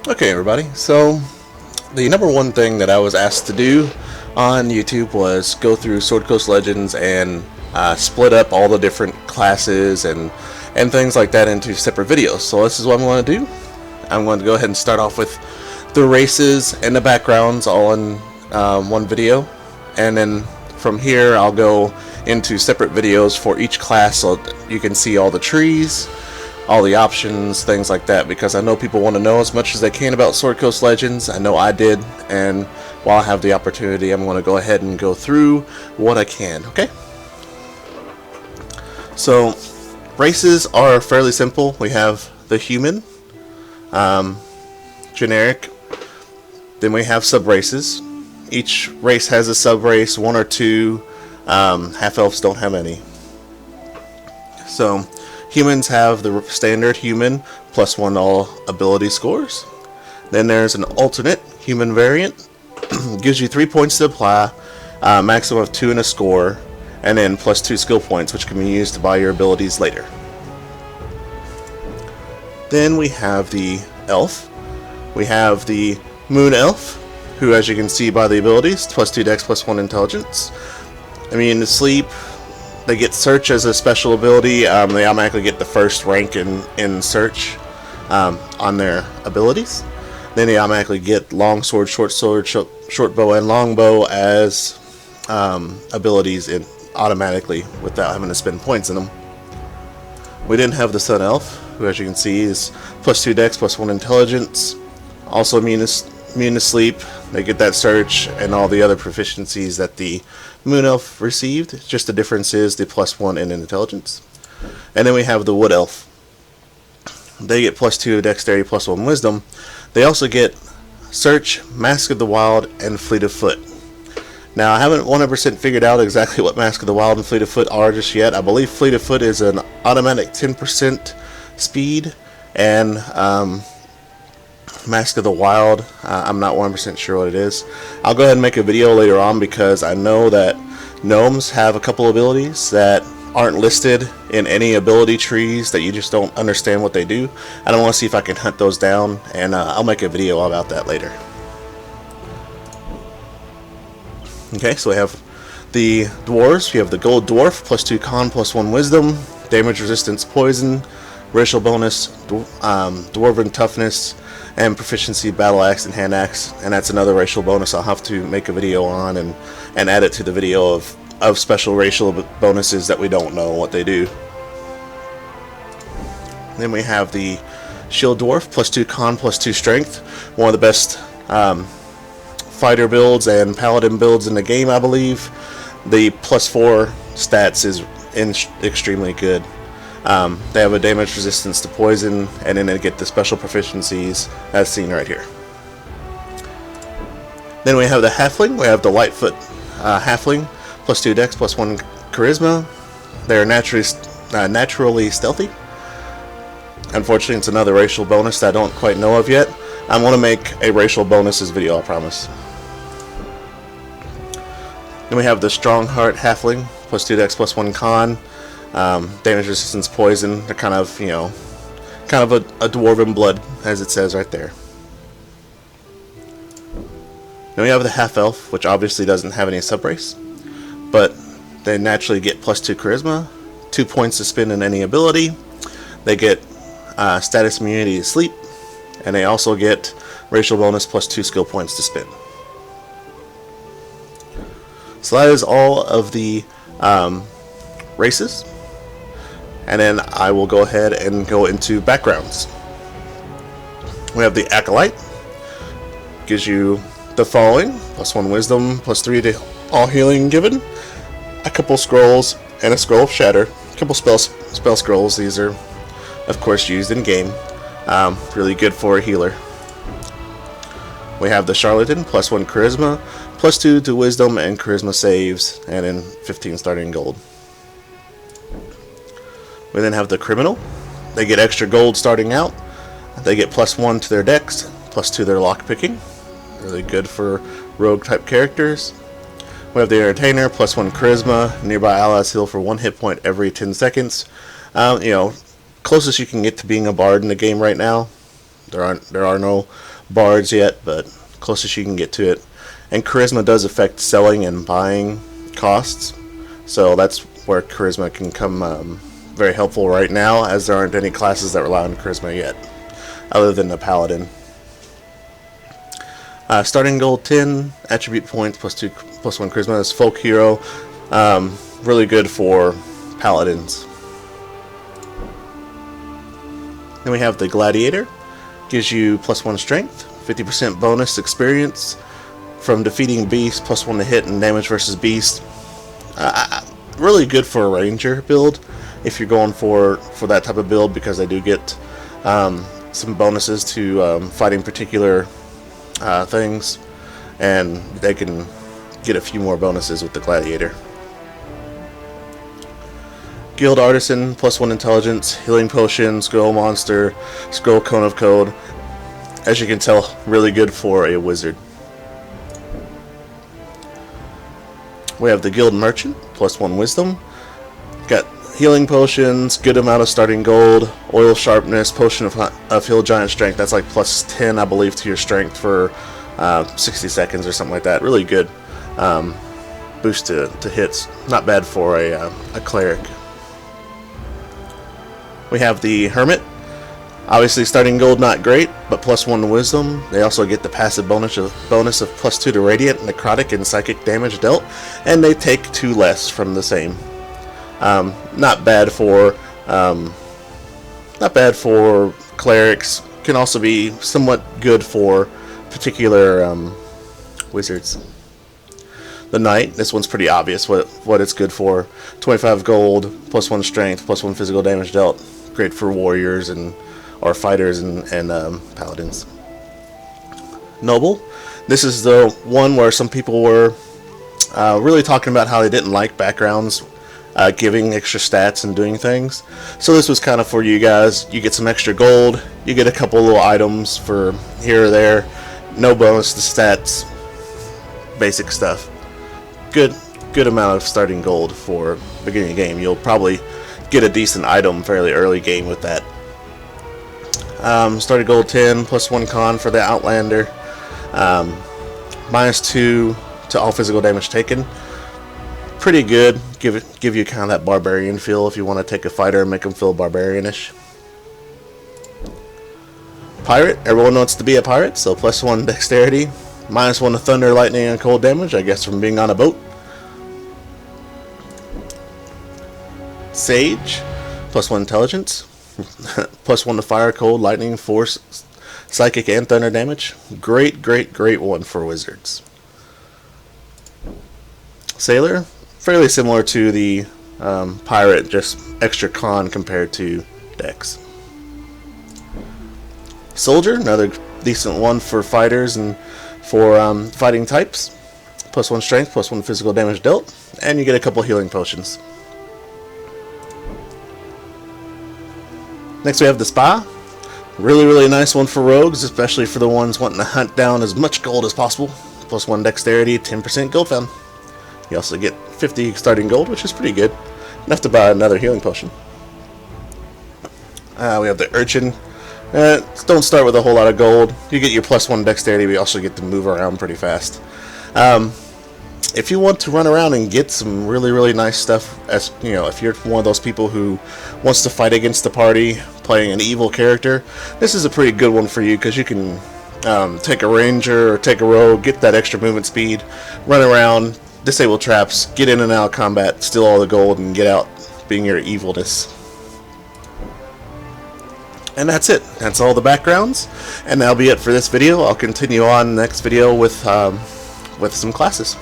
Okay, everybody. So, the number one thing that I was asked to do on YouTube was go through Sword Coast Legends and split up all the different classes and things like that into separate videos. So this is what I'm going to do. I'm going to go ahead and start off with the races and the backgrounds all in one video, and then from here I'll go into separate videos for each class so you can see all the trees, all the options, things like that, because I know people want to know as much as they can about Sword Coast Legends. I know I did, and while I have the opportunity, I'm going to go ahead and go through what I can, okay? So, races are fairly simple. We have the human, generic, then we have sub-races. Each race has a sub-race, one or two. Half-elves don't have any. So, humans have the standard human plus one all ability scores. Then there's an alternate human variant. Gives you 3 points to apply, maximum of 2 in a score, and then plus 2 skill points, which can be used to buy your abilities later. Then we have the elf. We have the moon elf, who, as you can see by the abilities, plus 2 dex, plus 1 intelligence. Immune to sleep. They get search as a special ability. They automatically get the first rank in search on their abilities. Then they automatically get long sword, short bow, and long bow as abilities automatically without having to spend points in them. We didn't have the sun elf, who, as you can see, is plus 2 dex, plus 1 intelligence. Also immune to sleep. They get that search and all the other proficiencies that the moon elf received. Just the difference is the plus 1 in intelligence. And then we have the wood elf. They get plus 2 dexterity, plus 1 wisdom. They also get search, mask of the wild, and fleet of foot. Now, I haven't 100% figured out exactly what mask of the wild and fleet of foot are just yet. I believe fleet of foot is an automatic 10% speed, and Mask of the Wild, I'm not 100% sure what it is. I'll go ahead and make a video later on, because I know that gnomes have a couple abilities that aren't listed in any ability trees, that you just don't understand what they do. I don't want to see if I can hunt those down, and I'll make a video about that later. Okay, so we have the dwarves. We have the gold dwarf, plus 2 con, plus 1 wisdom, damage resistance, poison, racial bonus, dwarven toughness, and proficiency, battle axe, and hand axe. And that's another racial bonus I'll have to make a video on and add it to the video of special racial bonuses that we don't know what they do. Then we have the shield dwarf, plus 2 con, plus 2 strength. One of the best fighter builds and paladin builds in the game, I believe. The plus 4 stats is extremely good. They have a damage resistance to poison, and then they get the special proficiencies as seen right here. Then we have the halfling. We have the lightfoot halfling, plus 2 dex, plus 1 charisma. They are naturally stealthy. Unfortunately, it's another racial bonus that I don't quite know of yet. I want to make a racial bonuses video, I promise. Then we have the strong heart halfling, plus 2 dex, plus 1 con. Damage resistance, poison. They're kind of, kind of a dwarven blood, as it says right there. Then we have the half elf, which obviously doesn't have any subrace, but they naturally get plus 2 charisma, 2 points to spend in any ability. They get status immunity to sleep, and they also get racial bonus plus 2 skill points to spend. So that is all of the races. And then I will go ahead and go into backgrounds. We have the Acolyte. Gives you the following: plus 1 wisdom, plus 3 to all healing given, a couple scrolls, and a scroll of shatter. A couple spell scrolls. These are, of course, used in game. Really good for a healer. We have the Charlatan, plus 1 charisma, plus 2 to wisdom and charisma saves, and then 15 starting gold. We then have the Criminal. They get extra gold starting out. They get plus 1 to their dex, plus 2 to their lockpicking. Really good for rogue type characters. We have the Entertainer, plus 1 charisma. Nearby allies heal for 1 hit point every 10 seconds. Closest you can get to being a bard in the game right now. There are no bards yet, but closest you can get to it. And charisma does affect selling and buying costs, so that's where charisma can come very helpful right now, as there aren't any classes that rely on charisma yet, other than the Paladin. Starting gold 10, attribute points, +2/+1 charisma. Is folk hero, really good for paladins. Then we have the Gladiator, gives you +1 strength, 50% bonus experience from defeating beasts, +1 to hit and damage versus beast. Really good for a ranger build if you're going for that type of build, because they do get some bonuses to fighting particular things, and they can get a few more bonuses with the Gladiator. Guild Artisan, +1 intelligence, healing potion, scroll monster, scroll cone of code. As you can tell, really good for a wizard. We have the Guild Merchant, +1 wisdom. Got healing potions, good amount of starting gold, oil sharpness, potion of heal giant strength. That's like +10, I believe, to your strength for 60 seconds or something like that. Really good boost to hits. Not bad for a cleric. We have the Hermit. Obviously, starting gold not great, but +1 to wisdom. They also get the passive bonus of +2 to radiant, necrotic, and psychic damage dealt, and they take 2 less from the same. Not bad for clerics. Can also be somewhat good for particular wizards. The Knight, this one's pretty obvious what it's good for. 25 gold, +1 strength, +1 physical damage dealt. Great for warriors or fighters and paladins. Noble, this is the one where some people were really talking about how they didn't like backgrounds giving extra stats and doing things. So this was kind of for you guys. You get some extra gold, you get a couple little items for here or there, no bonus to stats, basic stuff. Good amount of starting gold for beginning of game. You'll probably get a decent item fairly early game with that. Starting gold 10, +1 con for the Outlander, -2 to all physical damage taken. Pretty good. Give you kind of that barbarian feel if you want to take a fighter and make them feel barbarianish. Pirate, everyone wants to be a pirate, so +1 dexterity, -1 to thunder, lightning, and cold damage, I guess from being on a boat. Sage, +1 intelligence, +1 to fire, cold, lightning, force, psychic, and thunder damage. Great one for wizards. Sailor, fairly similar to the pirate, just extra con compared to dex. Soldier, another decent one for fighters and for fighting types. +1 strength, +1 physical damage dealt, and you get a couple healing potions. Next we have the Spa. Really nice one for rogues, especially for the ones wanting to hunt down as much gold as possible. +1 dexterity, 10% gold found. You also get 50 starting gold, which is pretty good. Enough to buy another healing potion. We have the Urchin. Don't start with a whole lot of gold. You get your +1 dexterity, but you also get to move around pretty fast. If you want to run around and get some really nice stuff, as you know, if you're one of those people who wants to fight against the party playing an evil character, this is a pretty good one for you, because you can take a ranger or take a rogue, get that extra movement speed, run around, disable traps, get in and out of combat, steal all the gold, and get out being your evilness. And that's it. That's all the backgrounds, and that'll be it for this video. I'll continue on next video with some classes.